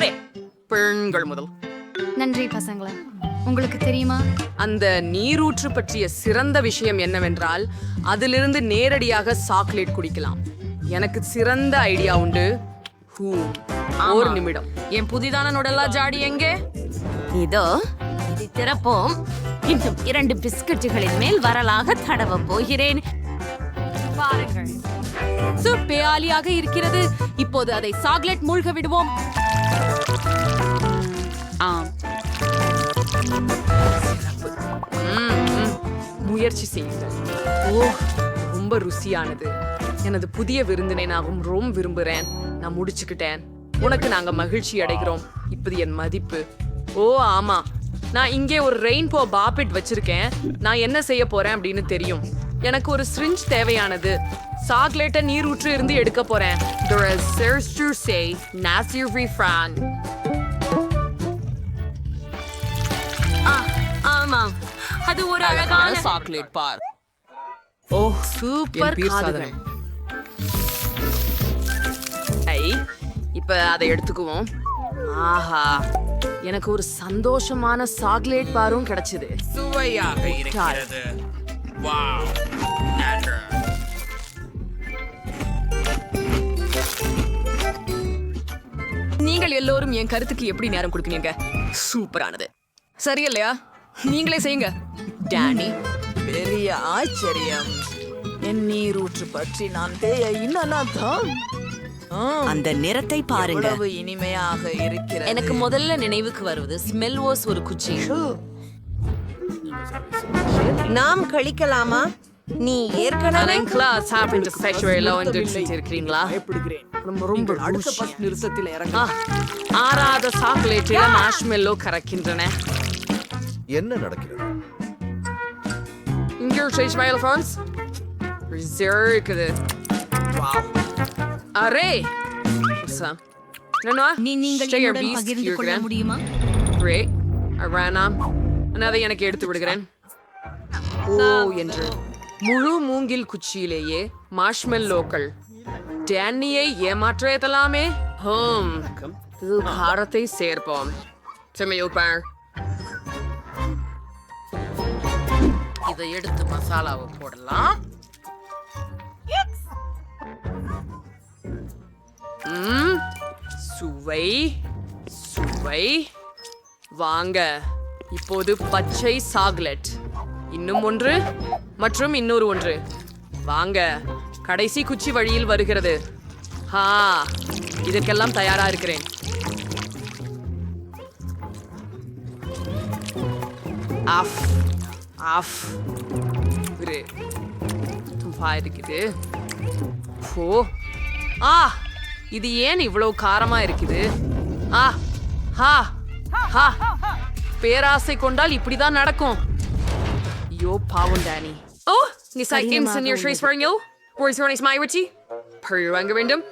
ஒரே பெண்கள் முதல். நன்றி பசங்களா. உங்களுக்கு தெரியுமா, அந்த நீரூற்று பற்றிய சிறந்த விஷயம் என்னவென்றால் அதிலிருந்து நேரடியாக சாக்லேட் குடிக்கலாம். எனக்கு சிறந்த ஐடியா உண்டு. ஒரு நிமிடம். என் புதிதான நொடலா ஜாடி எங்கே? இதோ இதை திறப்போம். இன்னும் 2 பிஸ்கட்டுகளின் மேல் வரலாக தடவ போகிறேன். பாருங்கள், பேயாலியாக இருக்கிறது. இப்போது அதை சாக்லேட் மூழ்க விடுவோம். முயற்சி செய்யுங்கள். ரொம்ப ருசியானது. எனது புதிய விருந்தினை நான் ரொம்ப விரும்புறேன். நான் முடிச்சுக்கிட்டேன். உனக்கு நாங்க மகிழ்ச்சி அடைகிறோம். இப்போது என் மதிப்பு. ஓ ஆமா, நான் இங்கே ஒரு ரெயின்போ பாப்பெட் வச்சிருக்கேன். நான் என்ன செய்ய போறேன் அப்படின்னு தெரியும். எனக்கு ஒரு ஸ்ரிஞ்ச் தேவையானது. சாக்லேட்டை நீரூற்று இருந்து எடுக்க போறேன். ஆமாம், அது ஒரு அழகான சாக்லேட் பார். ஓ சூப்பர் காதுகள். இப்ப அதை எடுத்துக்குவோம். ஆஹா, எனக்கு ஒரு சந்தோஷமான சாக்லேட் பாரும் கிடைச்சது. சுவையாக இருக்கிறது. வாவ், நீங்கள் எல்லோரும் என் கருத்துக்கு எப்படி நேரம் கொடுக்குறீங்க? சூப்பரானது. சரி இல்லையா? நீங்களே செய்யுங்க. டானி, பெரிய ஆச்சரியம். என் நீரூற்று பற்றி நான் இன்னும் அந்த நிறத்தை பாருங்க. எவ்வளவு இனிமையாக இருக்கிறது. எனக்கு முதல்ல நினைவுக்கு வருவது ஸ்மெல்வோஸ் ஒரு குச்சி. நாம் கழிக்கலாமா? நீ ஏற்கனவே இருக்கிறீங்களா? பயப்படுகிறேன். ரொம்ப அடுத்த பஸ் நிறுத்தத்தில் இறங்க. ஆறாத சாக்லேட்டில் மார்ஷ்மெல்லோ கறக்கின்றன. என்ன நடக்கிறது? இங்கே இருக்குது. அரே பகிர்ந்து கொள்ள முடியுமா? அதை எனக்கு எடுத்து விடுகிறேன். ஓ என்று முழு மூங்கில் குச்சியிலேயே மார்ஷ்மெல்லோக்கள். டேனியை ஏமாற்றலாமே. இது காரத்தை சேர்ப்போம். இதை எடுத்து மசாலாவை போடலாம். சுவை சுவை. வாங்க, இப்போது பச்சை சாக்லேட். இன்னும் ஒன்று மற்றும் இன்னொரு ஒன்று. வாங்க, கடைசி குச்சி வழியில் வருகிறது. இதற்கெல்லாம் தயாரா இருக்கிறேன். ஆஃப் ஆஃப் இருக்குது. இது ஏன் இவ்வளவு காரமா இருக்குது? பேராசை கொண்டால் இப்படிதான் நடக்கும். ஐயோ பாவம் டானி. நீ cycles in your trace for you? Where's your nice Myrichi? Per வாங்க வேண்டும்.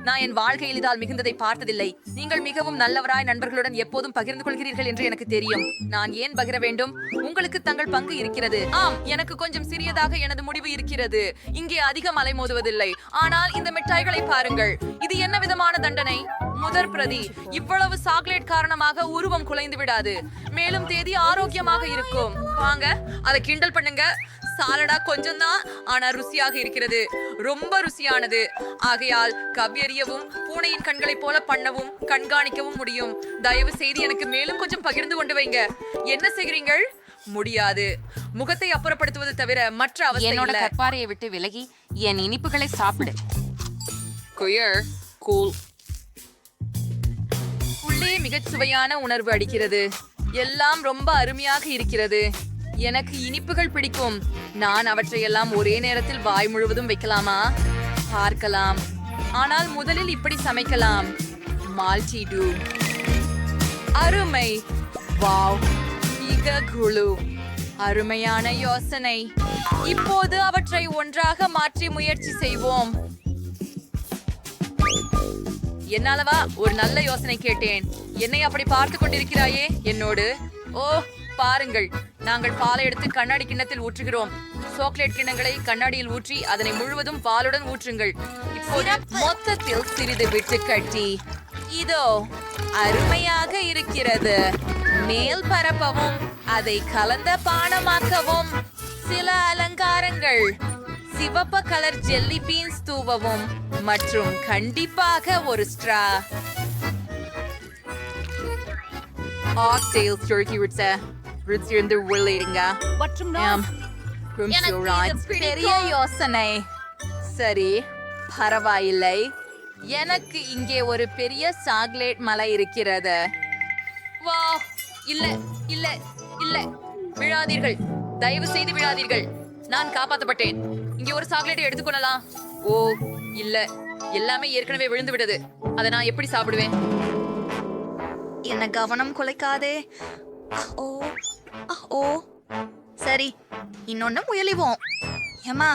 நான் என் வாழ்க்கையில் இதால் மிகுந்ததை பார்த்ததில்லை. நீங்கள் மிகவும் நல்லவராய் நண்பர்களுடன் எப்போதும் பகிர்ந்து கொள்கிறீர்கள் என்று எனக்கு தெரியும். நான் ஏன் பகிர வேண்டும்? உங்களுக்கு தங்கள் பங்கு இருக்கிறது. ஆம், எனக்கு கொஞ்சம் சிறியதாக எனது முடிவு இருக்கிறது. இங்கே அதிகம் அலைமோதுவதில்லை. ஆனால் இந்த மிட்டாய்களை பாருங்கள். இது என்ன விதமான தண்டனை? முதற் பிரதி, இவ்வளவு சாக்லேட் காரணமாக உருவம் குலைந்து விடாது. மேலும் தேதி ஆரோக்கியமாக இருக்கும். வாங்க, அதை கிண்டல் பண்ணுங்க. சாலடா கொஞ்சம் தான், ஆனா ருசியாக இருக்கிறது. ரொம்ப ருசியானது. ஆகையால் கவ்வியறியவும் பூனையின் கண்களை போல பண்ணவும் கண்காணிக்கவும் முடியும். தயவு செய்து எனக்கு மேலும் கொஞ்சம் பகிர்ந்து கொண்டு வைங்க. என்ன செய்கிறீர்கள்? முடியாது. முகத்தை அப்புறப்படுத்துவது தவிர மற்ற அவசியம் என்னோட இல்ல. கற்பாரையை விட்டு விலகி என் இனிப்புகளை சாப்பிடு. உள்ளே மிகச் சுவையான உணர்வு அடிக்கிறது. எல்லாம் ரொம்ப அருமையாக இருக்கிறது. எனக்கு இனிப்புகள் பிடிக்கும். நான் அவற்றையெல்லாம் ஒரே நேரத்தில் வாய் முழுவதும் வைக்கலாமா? பார்க்கலாம். ஆனால் முதலில் இப்படி சமைக்கலாம். Multi two. அருமை. வாவ், மிக குழு. அருமையான யோசனை. இப்போது அவற்றை ஒன்றாக மாற்றி முயற்சி செய்வோம். என்னாலவா ஒரு நல்ல யோசனை கேட்டேன். என்னை அப்படி பார்த்து கொண்டிருக்கிறாயே என்னோடு? ஓ பாருங்கள், நாங்கள் பாலை எடுத்து கண்ணாடி கிண்ணத்தில் ஊற்றுகிறோம். சாக்லேட் கிண்ணங்களை கண்ணாடியில் ஊற்றி அதனை முழுவதும் பாலுடன் ஊற்றுங்கள். இப்போது மொத்தத்தில் சிறிது விட்டு கட்டி இதோ அருமையாக இருக்கிறது. மேல் பரப்பவும் அதை கலந்த பானமாக்கவும் சில அலங்காரங்கள், சிவப்பு கலர் ஜெல்லி பீன்ஸ் தூவவும் மற்றும் கண்டிப்பாக ஒரு ஸ்ட்ரா. ஆக்டேல்ஸ் டர்க்கி ரிட்ஸ் இருந்து உள்ளிடுங்க. பெரிய யோசனை. சரி, பரவாயில்லை. எனக்கு இங்கே ஒரு பெரிய சாக்லேட் மலை இருக்கிறது. வா, இல்ல இல்ல இல்ல, விழாதீர்கள், தயவு செய்து விழாதீர்கள். நான் காப்பாற்றப்பட்டேன். இங்கே ஒரு சாக்லேட்டை எடுத்துக்கொள்ளலாம். ஓ இல்ல, எல்லாமே ஏற்கனவே விழுந்து விட்டது. அதை நான் எப்படி சாப்பிடுவேன்? என்ன கவனம் குலைக்காதே. ஓ ஓ, சரி, இன்னொன்னு முயலிவோம். ஏமா,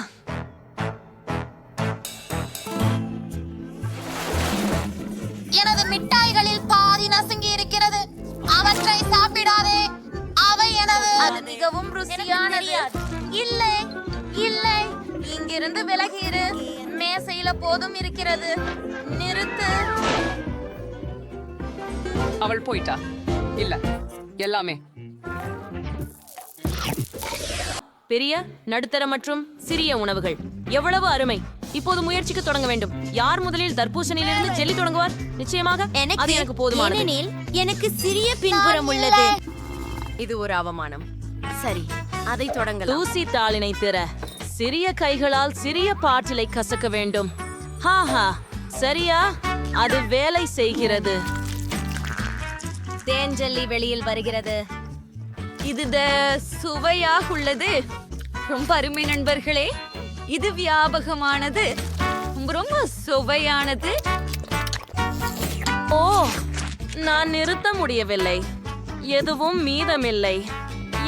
எனது மிட்டாய்களில் பாதி நசுங்கி இருக்கிறது. அவற்றை சாப்பிடாதே, அவை எனது. அது மிகவும் ருசியானது. இல்லை இல்லை, இங்கிருந்து விலகிரு. மேசையில போதும் இருக்கிறது. நிறுத்து. அவள் போயிட்டா. இல்ல, எல்லாமே பெரிய, நடுத்தர மற்றும் சிறிய உணவுகள் எவ்வளவு அருமை. இப்போது முயற்சிக்க தொடங்க வேண்டும். யார் முதலில் தர்பூசணியிலிருந்து ஜெல்லி தொடங்குவார்? நிச்சயமாக அது எனக்கு போதுமானது. ஏனெனில் எனக்கு சிறிய பின்புறம் உள்ளது. இது ஒரு அவமானம். சரி, அதை தொடங்கலாம். தூசி தாளினை திற சிறிய கைகளால் சிறிய பாட்டிலை கசக்க வேண்டும். ஹாஹா, சரியா? அது வேலை செய்கிறது. தேன்ஜல்லி வெளியில் வருகிறது. இது சுவையாக உள்ளது. ரொம்ப அருமை நண்பர்களே, இது வியாபகமானது, ரொம்ப சுவையானது. ஓ, நான் நிறுத்த முடியவில்லை. எதுவும் மீதமில்லை.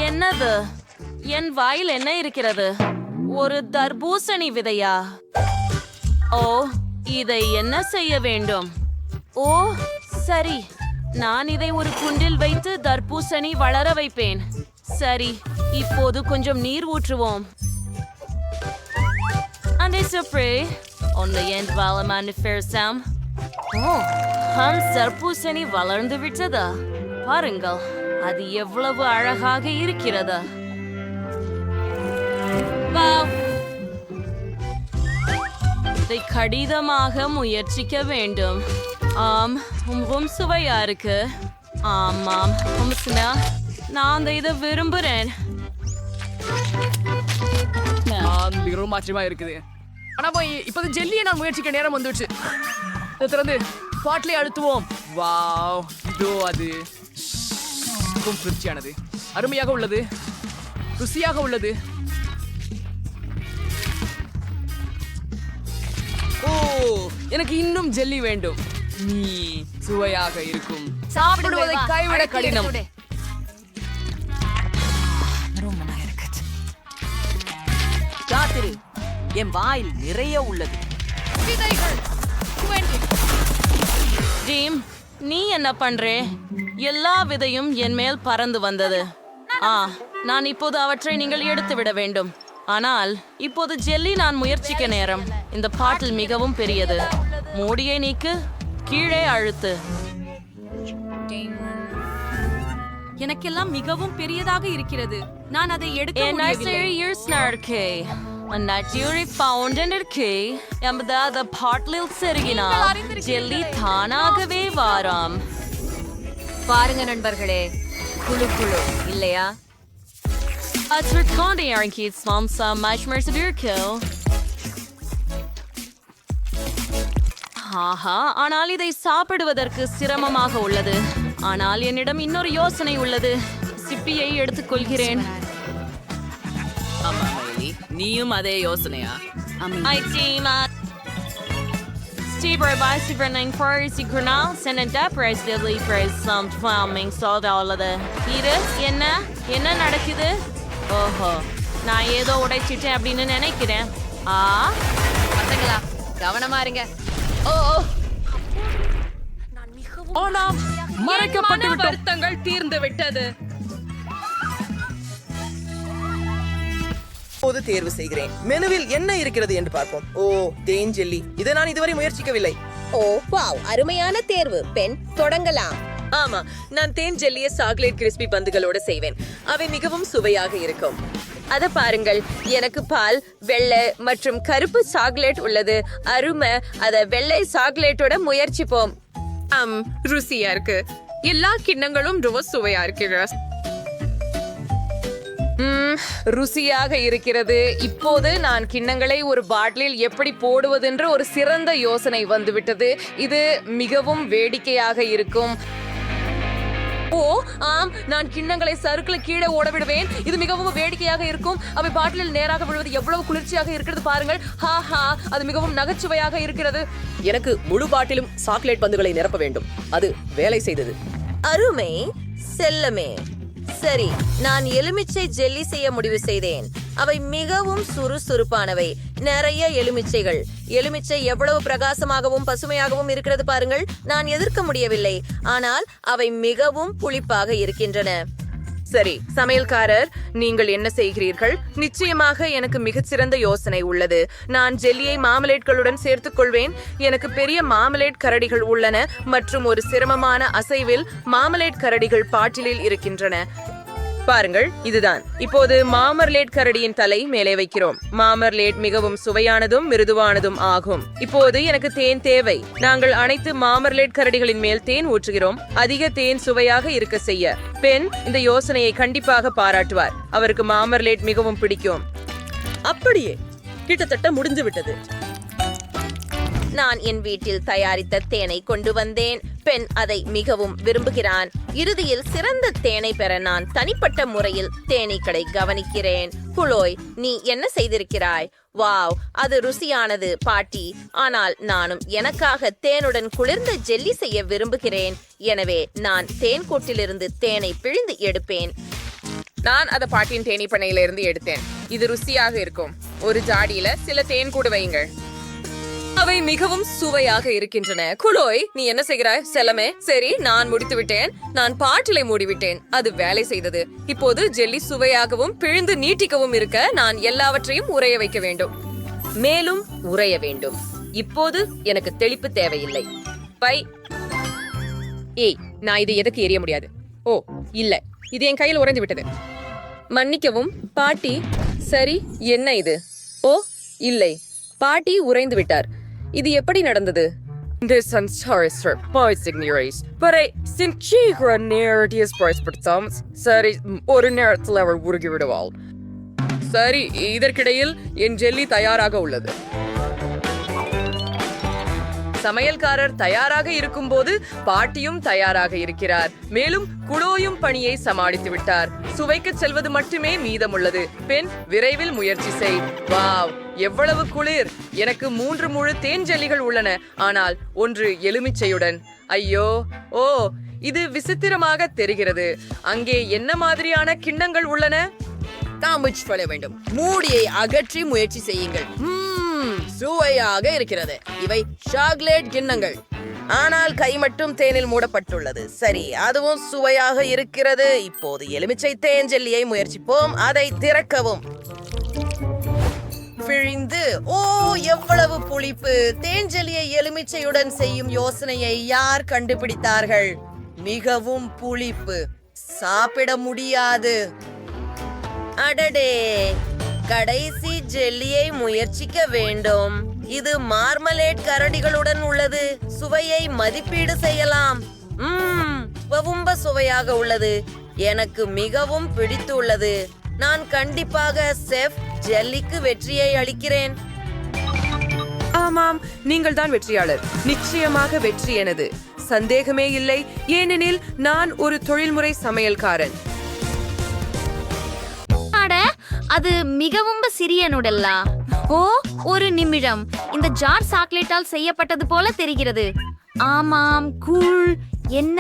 என்னது? என் வாயில் என்ன இருக்கிறது? ஒரு தர்பூசணி விதையா? ஓ, இதை என்ன செய்ய வேண்டும்? ஓ சரி, நான் இதை ஒரு குண்டில் வைத்து தர்பூசணி வளர வைப்பேன். சரி, இப்போது கொஞ்சம் நீர் ஊற்றுவோம். அந்த ஸ்ப்ரே ஒன்று என் வளமான பெருசாம். ஓ, தர்பூசணி வளர்ந்து விட்டதா? பாருங்கள், அது எவ்வளவு அழகாக இருக்கிறது. இதை கடினமாக முயற்சிக்க வேண்டும். ஆம், ரொம்ப சுவையா இருக்கு. ஆமாம், நான் இதை விரும்புறேன். மிகவும் ஆச்சரியமா இருக்குது. ஆனா இப்போது ஜெல்லியை நான் முயற்சிக்க நேரம் வந்துடுச்சு. இதை திறந்து பாட்டிலை அழுத்துவோம். வாவ், இதோ அது மிகவும் திருப்தியானது. அருமையாக உள்ளது, ருசியாக உள்ளது. ஓ, எனக்கு இன்னும் ஜெல்லி வேண்டும். நீ சுவையாக இருக்கும். சாப்பிடுவதை கைவிட கடினம். காத்திரு, என் வாயில் நிறைய உள்ளது. ஜீம், நீ என்ன பண்றே? எல்லா விதையும் என் மேல் பறந்து வந்தது. நான் இப்போது அவற்றை நீங்கள் எடுத்து விட வேண்டும். ஆனால் இப்போது ஜெல்லி நான் முயற்சிக்க நேரம். இந்த பாட்டில் மிகவும் பெரியது. மூடியை நீக்கு, கீழே அழுத்து. எனக்கெல்லாம் மிகவும் பெரியதாக இருக்கிறது. நான் அதை எடுக்க முடியவில்லை. ஜெல்லி தானாகவே வாராம். பாருங்க நண்பர்களே, குழு குழு இல்லையா? ஆஹா, ஆனால் இதை சாப்பிடுவதற்கு சிரமமாக உள்ளது. ஆனால் என்னிடம் இன்னொரு யோசனை உள்ளது. சிப்பியை எடுத்துக்கொள்கிறேன். ஆமா மயிலி, நீயும் அதே யோசனையா? என்ன நடக்குது? ஓஹோ, நான் ஏதோ உடைச்சிட்டேன் அப்படின்னு நினைக்கிறேன். பசங்களா, கவனமா இருங்க. மறைக்கப்பட்டு விட்டோம். வருத்தங்கள் தீர்ந்து விட்டது. இப்போது தேர்வு செய்கிறேன். மெனுவில் என்ன இருக்கிறது என்று பார்ப்போம். ஓ, தேன் ஜெல்லி. இதை நான் இதுவரை முயற்சிக்கவில்லை. ஓ வாவ், அருமையான தேர்வு. பெண், தொடங்கலாம். ஆமா, நான் தேன் ஜெல்லிய சாக்லேட் கிறிஸ்பி பந்துகளோட செய்வேன். அவை மிகவும் சுவையாக இருக்கும். அத பாருங்கள், எனக்கு பால், வெள்ளை மற்றும் கருப்பு சாக்லேட் உள்ளது. அருமை. அத வெள்ளை சாக்லேட்டோட முயற்சிப்போம். ருசியா இருக்கு. எல்லா கிண்ணங்களும் ரொம்ப சுவையா இருக்கு. ருசியாக இருக்கிறது. இப்போது நான் கிண்ணங்களை ஒரு பாட்டிலில் எப்படி போடுவதென்று ஒரு சிறந்த யோசனை வந்துவிட்டது. இது மிகவும் வேடிக்கையாக இருக்கும். ஓ ஆம், நான் கிண்ணங்களை சறுக்குல கீழே ஓட விடுவேன். இது மிகவும் வேடிக்கையாக இருக்கும். அவை பாட்டிலில் நேராக விழுவது எவ்வளவு குளிர்ச்சியாக இருக்கிறது பாருங்கள். ஹா ஹா, அது மிகவும் நகைச்சுவையாக இருக்கிறது. எனக்கு முழு பாட்டிலும் சாக்லேட் பந்துகளை நிரப்ப வேண்டும். அது வேலை செய்தது. அருமை செல்லமே. சரி, நான் எலுமிச்சை ஜெல்லி செய்ய முடிவு செய்தேன். அவை மிகவும் சுறுசுறுப்பானவை. நிறைய எலுமிச்சைகள். எலுமிச்சை எவ்வளவு பிரகாசமாகவும் பசுமையாகவும் இருக்கிறது பாருங்கள். நான் எதிர்க்க முடியவில்லை, ஆனால் அவை மிகவும் புளிப்பாக இருக்கின்றன. சரி, சமையல்காரர், நீங்கள் என்ன செய்கிறீர்கள்? நிச்சயமாக எனக்கு மிகச்சிறந்த யோசனை உள்ளது. நான் ஜெல்லியை மாமலேட்களுடன் சேர்த்துக் கொள்வேன். எனக்கு பெரிய மாமலேட் கரடிகள் உள்ளன மற்றும் ஒரு சிரமமான அசைவில் மாமலேட் கரடிகள் பாட்டிலில் இருக்கின்றன. பாருங்கள், இதுதான். இப்போது மாமர்லேட் கரடியின் தலை மேலே வைக்கிறோம். மாமர்லேட் மிகவும் சுவையானதும் மிருதுவானதும் ஆகும். இப்போது எனக்கு தேன் தேவை. நாங்கள் அனைத்து மாமர்லேட் கரடிகளின் மேல் தேன் ஊற்றுகிறோம். அதிக தேன் சுவையாக இருக்க செய்ய. பெண் இந்த யோசனையை கண்டிப்பாக பாராட்டுவார். அவருக்கு மாமர்லேட் மிகவும் பிடிக்கும். அப்படியே கிட்டத்தட்ட முடிஞ்சு விட்டது. நான் என் வீட்டில் தயாரித்த தேனை கொண்டு வந்தேன். பெண் அதை மிகவும் விரும்புகிறான். இறுதியில் சிறந்த தேனை பெற நான் தனிப்பட்ட முறையில் தேனீக்களை கவனிக்கிறேன். குளோய், நீ என்ன செய்திருக்கிறாய்? வாவ், அது ருசியானது பாட்டி. ஆனால் நானும் எனக்காக தேனுடன் குளிர்ந்த ஜெல்லி செய்ய விரும்புகிறேன். எனவே நான் தேன் கூட்டிலிருந்து தேனை பிழிந்து எடுப்பேன். நான் அதை பாட்டியின் தேனீ பண்ணையிலிருந்து எடுத்தேன். இது ருசியாக இருக்கும். ஒரு ஜாடியில சில தேன் கூடு வையுங்கள். அவை மிகவும் சுவையாக இருக்கின்றன. குளோய், நீ என்ன செய்கிறாய்? செல்லமே. சரி, நான் முடித்து விட்டேன். நான் பாட்டிலை மூடிவிட்டேன். அது வேலை செய்தது. இப்போது ஜெல்லி சுவையாகவும் பிழிந்து நீட்டிக்கவும் இருக்க நான் எல்லாவற்றையும் உறைய வைக்க வேண்டும். மேலும் உறைய வேண்டும். இப்போது எனக்கு தெளிப்பு தேவையில்லை. ஏய், நான் இது எதுக்கு எரிய முடியாது? ஓ இல்ல, இது என் கையில் உறைந்து விட்டது. மன்னிக்கவும் பாட்டி. சரி, என்ன இது? ஓ இல்லை, பாட்டி உறைந்து விட்டார். இது எப்படி நடந்தது? சரி, ஒரு நேரத்தில் அவர் உருகி விடுவாள். சரி, இதற்கிடையில் என் ஜெல்லி தயாராக உள்ளது. சமையல்காரர் தயாராக இருக்கும்போது பாட்டியும் தயாராக இருக்கிறார். மேலும் குளோயும் பணியை சமாளித்து விட்டார். சுவைக்கு செல்வது மட்டுமே மீதமுள்ளது. பெண், விரைவில் முயற்சி செய். வாவ், எவ்வளவு குளிர்! எனக்கு 3 முழு தேன் ஜெல்லிகள் உள்ளன, ஆனால் ஒன்று எலுமிச்சையுடன். ஐயோ, ஓ, இது விசித்திரமாக தெரிகிறது. அங்கே என்ன மாதிரியான கிண்ணங்கள் உள்ளன? தாமிச் பட வேண்டும். மூடியை அகற்றி முயற்சி செய்யுங்கள். சுவையாக இருக்கிறது. இவை சாக்லேட் கிண்ணங்கள், ஆனால் கை மட்டும் தேனில் மூடப்பட்டுள்ளது. சரி, அதுவும் சுவையாக இருக்கிறது. இப்போது எலுமிச்சை தேன் ஜெல்லியை முயற்சிப்போம். அதை திறக்கவும். பிழிந்து. ஓ, எவ்வளவு புளிப்பு! தேன் ஜெல்லியை எலுமிச்சையுடன் செய்யும் யோசனையை யார் கண்டுபிடித்தார்கள்? மிகவும் புளிப்பு. சாப்பிட முடியாது. அடடே, கடைசி ஜெல்லியை முயற்சிக்க வேண்டும். இது மார்மலேட் கரடிகளுடன் உள்ளது. சுவையை மதிப்பீடு செய்யலாம். ரொம்ப சுவையாக உள்ளது. எனக்கு மிகவும் பிடித்துள்ளது. நான் கண்டிப்பாக செஃப் ஜெல்லிக்கு வெற்றியை அளிக்கிறேன். ஆமாம், நீங்கள் தான் வெற்றியாளர். நிச்சயமாக வெற்றி எனது. சந்தேகமே இல்லை, ஏனெனில் நான் ஒரு தொழில்முறை சமையல்காரன். அது மிகவும் சிறிய நுடல்லா. ஓ, ஒரு நிமிடம். இந்த ஜார் சாக்லேட்டால் செய்யப்பட்டது போல தெரிகிறது. ஆமாம், கூல். என்ன?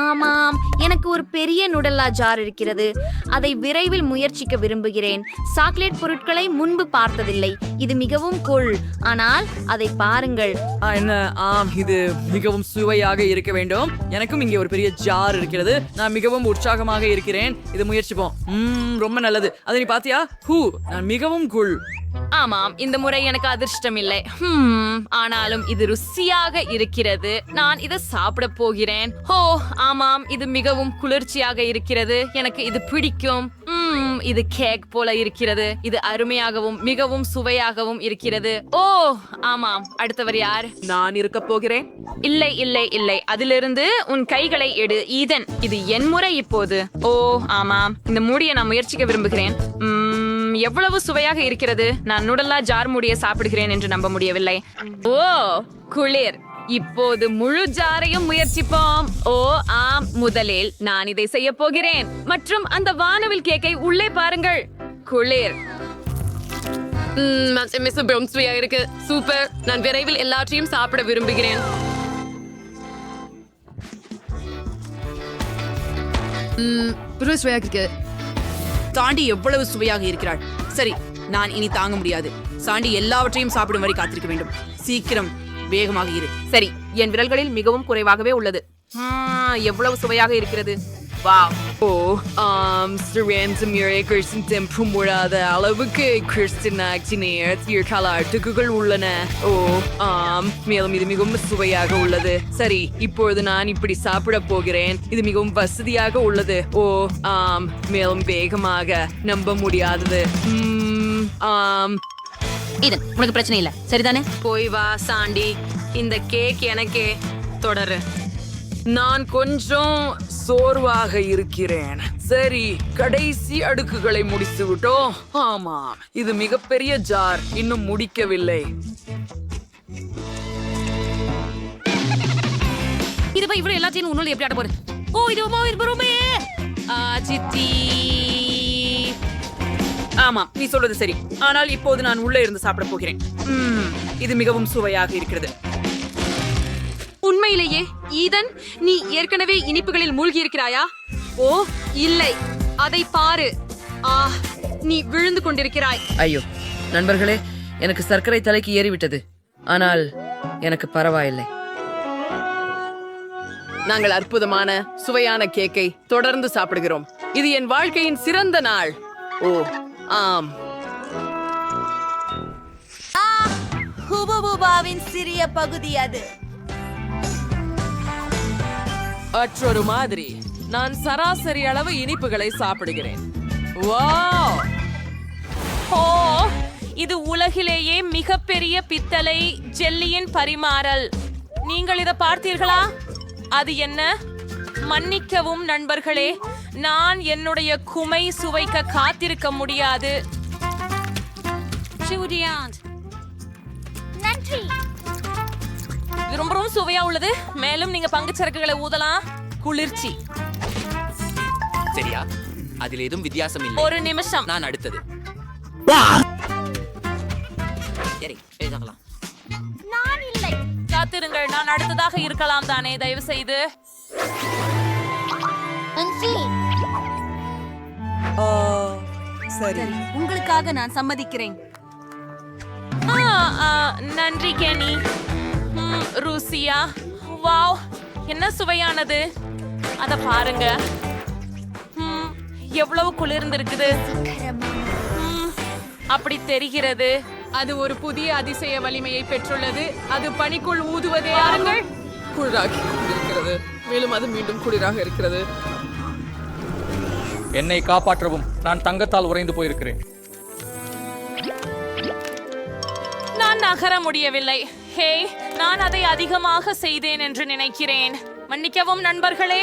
ஆமாம், எனக்கு ஒரு பெரிய நுடல்லா ஜார் இருக்கிறது. அதை விரைவில் முயற்சிக்க விரும்புகிறேன். சாக்லேட் பொருட்களை முன்பு பார்த்ததில்லை. இது மிகவும் கூல். ஆனால் அதை பாருங்கள். என்ன இது மிகவும் சுவையாக இருக்க வேண்டும். எனக்கும் இங்கே ஒரு பெரிய ஜார் இருக்கிறது. நான் மிகவும் உற்சாகமாக இருக்கிறேன். இது முயற்சிப்போம். ரொம்ப நல்லது. அதை நீ பாத்தியா? நான் மிகவும் கூல். ஆமாம், இந்த முறை எனக்கு அதிர்ஷ்டம் இல்லை. ஆனாலும் இது ருசியாக இருக்கிறது. நான் இதை சாப்பிட போகிறேன். ஆமாம், இது மிகவும் குளிர்ச்சியாக இருக்கிறது. எனக்கு இது பிடிக்கும். இது கேக் போல இருக்கிறது. இது அருமையாகவும் மிகவும் சுவையாகவும் இருக்கிறது. ஆமாம், அடுத்தவர் யார்? நான் இருக்க போகிறேன். இல்லை இல்லை இல்லை, அதிலிருந்து உன் கைகளை எடு ஈதன். இது என் முறை இப்போது. ஆமாம், இந்த மூடியை நான் முயற்சிக்க விரும்புகிறேன். எவ்வளவு சுவையாக இருக்கிறது. நான் நுடல்லா ஜார் மூடிய சாப்பிடுகிறேன் என்று நம்ப முடியவில்லை. குளிர். இப்போது முழு ஜாரையும் முயற்சிப்போம். ஆம், முதலில் நான் இதை செய்ய போகிறேன். மற்றும் அந்த வானவில் கேக்கை உள்ளே பாருங்கள். குளிர். மிகவும் சுவையாக இருக்கு. சூப்பர். நான் விரைவில் எல்லாத்தையும் சாப்பிட விரும்புகிறேன். சுவையாக இருக்கு. தாண்டி எவ்வளவு சுவையாக இருக்கிறாள். சரி, நான் இனி தாங்க முடியாது. சாண்டி எல்லாவற்றையும் சாப்பிடும் வரை காத்திருக்க வேண்டும். சீக்கிரம், வேகமாக இரு. சரி, என் விரல்களில் மிகவும் குறைவாகவே உள்ளது. எவ்வளவு சுவையாக இருக்கிறது. முடியாத அளவுக்கு உள்ளன. மேலும் இது மிகவும் சுவையாக உள்ளது. சரி, இப்பொழுது நான் இப்படி சாப்பிட போகிறேன். இது மிகவும் வசதியாக உள்ளது. மேலும் வேகமாக நம்ப முடியாதது. இது உனக்கு பிரச்சனை இல்ல, சரிதானே? போய் வா சாண்டி. இந்த கேக் எனக்கே. தொடரு. நான் கொஞ்சம் சோர்வாக இருக்கிறேன். சரி, கடைசி அடுக்குகளை முடித்து விட்டோம். ஆமா, இது மிகப்பெரிய ஜார். இன்னும் முடிக்கவில்லை. இது போய் இவ்வளவு எல்லாத்தையும் உன்னோட எப்படி ஆட போறது? சித்தி. ஆமாம், நீ சொல்வது சரி. ஆனால் இப்போது நான் உள்ளே இருந்து சாப்பிட போகிறேன். இது மிகவும் சுவையாக இருக்கிறது. உண்மையிலேயே ஈதன், நீ ஏற்கனவே இனிப்புகளில் மூழ்கி இருக்கிறாயா? இல்லை, அதை பாரு. நீ விழுந்து கொண்டிருக்கிறாய். ஐயோ நண்பர்களே, எனக்கு சர்க்கரை தலைக்கு ஏறிவிட்டது. ஆனால் எனக்கு பரவாயில்லை. நாங்கள் அற்புதமான சுவையான கேக்கை தொடர்ந்து சாப்பிடுகிறோம். இது என் வாழ்க்கையின் சிறந்த நாள். ஆம். ஹுபுபுபாவின் சிறிய பகுதி அது. மற்றொரு மாதிரி நான் சராசரி அளவு இனிப்புகளை சாப்பிடுகிறேன். இது உலகிலேயே மிகப்பெரிய பித்தளை ஜெல்லியின் பரிமாறல். நீங்கள் இதை பார்த்தீர்களா? அது என்ன? மன்னிக்கவும் நண்பர்களே, நான் என்னுடைய குமை சுவைக்க காத்திருக்க முடியாது. நன்றி. இது ரொம்ப சுவையா உள்ளது. மேலும் நீங்க பங்குச்சரக்குகளை ஊதலாம். குளிர்ச்சி. சரியா? அதில் ஏதும் வித்தியாசம் இல்லை. ஒரு நிமிஷம். நான் அடுத்தது. சரி, எழுதலாம். நான் இல்லை. காத்திருங்கள், நான் அடுத்ததாக இருக்கலாம் தானே, தயவு செய்து. சரி, உங்களுக்காக நான் சம்மதிக்கிறேன். நன்றி கேனி. ருசியா? வாவ், என்ன சுவையானது. அத பாருங்க. எவ்வளவு குளிர்ந்து இருக்குது. அப்படி தெரிகிறது. அது ஒரு புதிய அதிசய வலிமையை பெற்றுள்ளது. அது பனிக்குள் ஊதுவதே. பாருங்கள், குளிராகி கொண்டிருக்கிறது. மேலும் அது மீண்டும் குளிராக இருக்கிறது. என்னை காப்பாற்றவும். நான் தங்கத்தால் உறைந்து போயிருக்கிறேன். நான் நகர முடியவில்லை. நான் அதை அதிகமாக செய்தேன் என்று நினைக்கிறேன். மன்னிக்கவும் நண்பர்களே.